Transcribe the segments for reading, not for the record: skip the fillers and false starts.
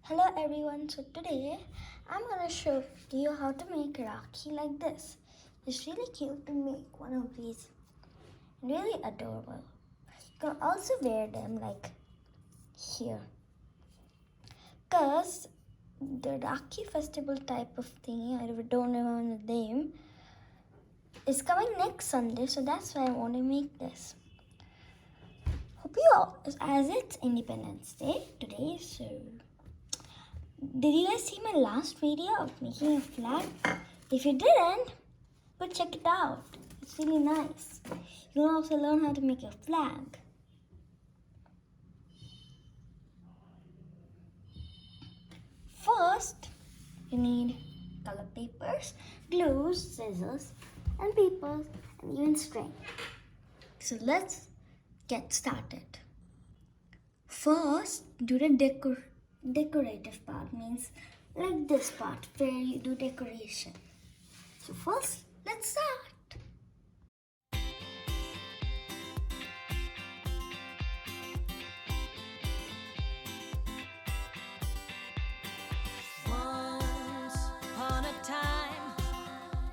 Hello everyone, so today I'm gonna show you how to make Rakhi like this. It's really cute to make one of these, really adorable. You can also wear them like here. Cause the Rakhi festival type of thing, I don't remember the name, is coming next Sunday, so that's why I want to make this. Hope you all, as it's Independence Day today, so did you guys see my last video of making a flag? If you didn't, go check it out. It's really nice. You can also learn how to make a flag. First, you need color papers, glue, scissors, and papers, and even string. So let's get started. First, do the decorative part, means like this part where you do decoration. So first, let's start. Once upon a time,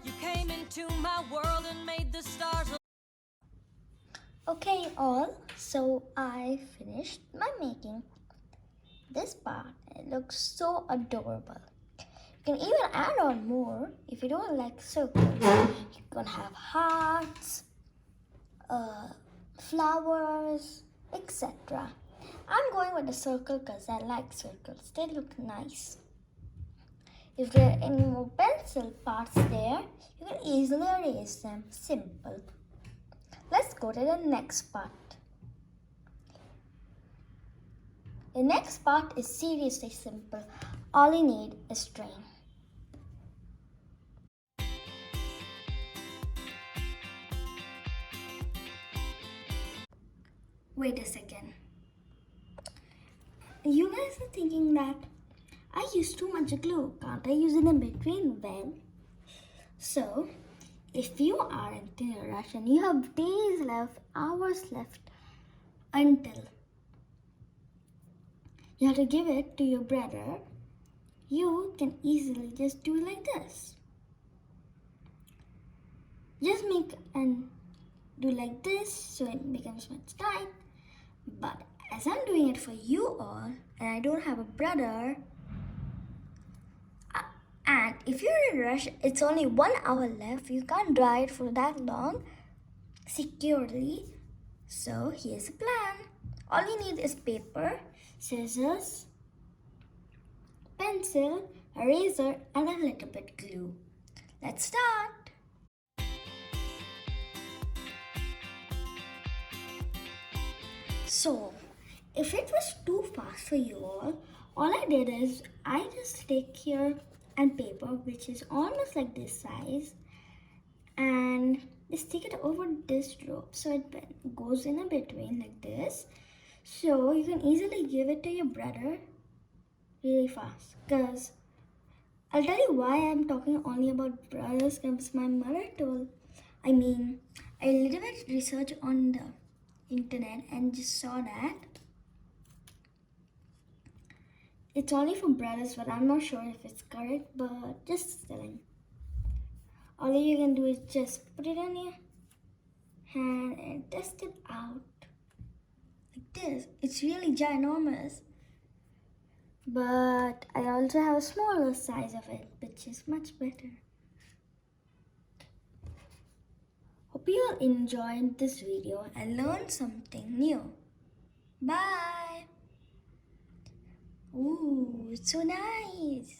you came into my world and made the stars. Okay, all. So I finished my making this part. It looks so adorable. You can even add on more if you don't like circles. You can have hearts, flowers, etc. I'm going with the circle because I like circles. They look nice. If there are any more pencil parts there, you can easily erase them. Simple. Let's go to the next part. The next part is seriously simple. All you need is string. Wait a second. You guys are thinking that I use too much glue. Can't I use it in between? Well, so if you are in a rush and you have days left, hours left until you have to give it to your brother, you can easily just do it like this. Just make and do like this so it becomes much tight. But as I'm doing it for you all and I don't have a brother, and if you're in a rush, it's only 1 hour left. You can't dry it for that long securely. So here's a plan. All you need is paper, scissors, pencil, eraser, and a little bit glue. Let's start. So, if it was too fast for you all I did is I just take here and paper, which is almost like this size, and just stick it over this rope so it goes in a between like this. So you can easily give it to your brother really fast. Because I'll tell you why I'm talking only about brothers, because my mother I little bit research on the internet and just saw that it's only for brothers, but I'm not sure if it's correct, but just telling. All you can do is just put it on your hand and test it out like this. It's really ginormous, but I also have a smaller size of it, which is much better. Hope you all enjoyed this video and learned something new. Bye! Ooh, it's so nice!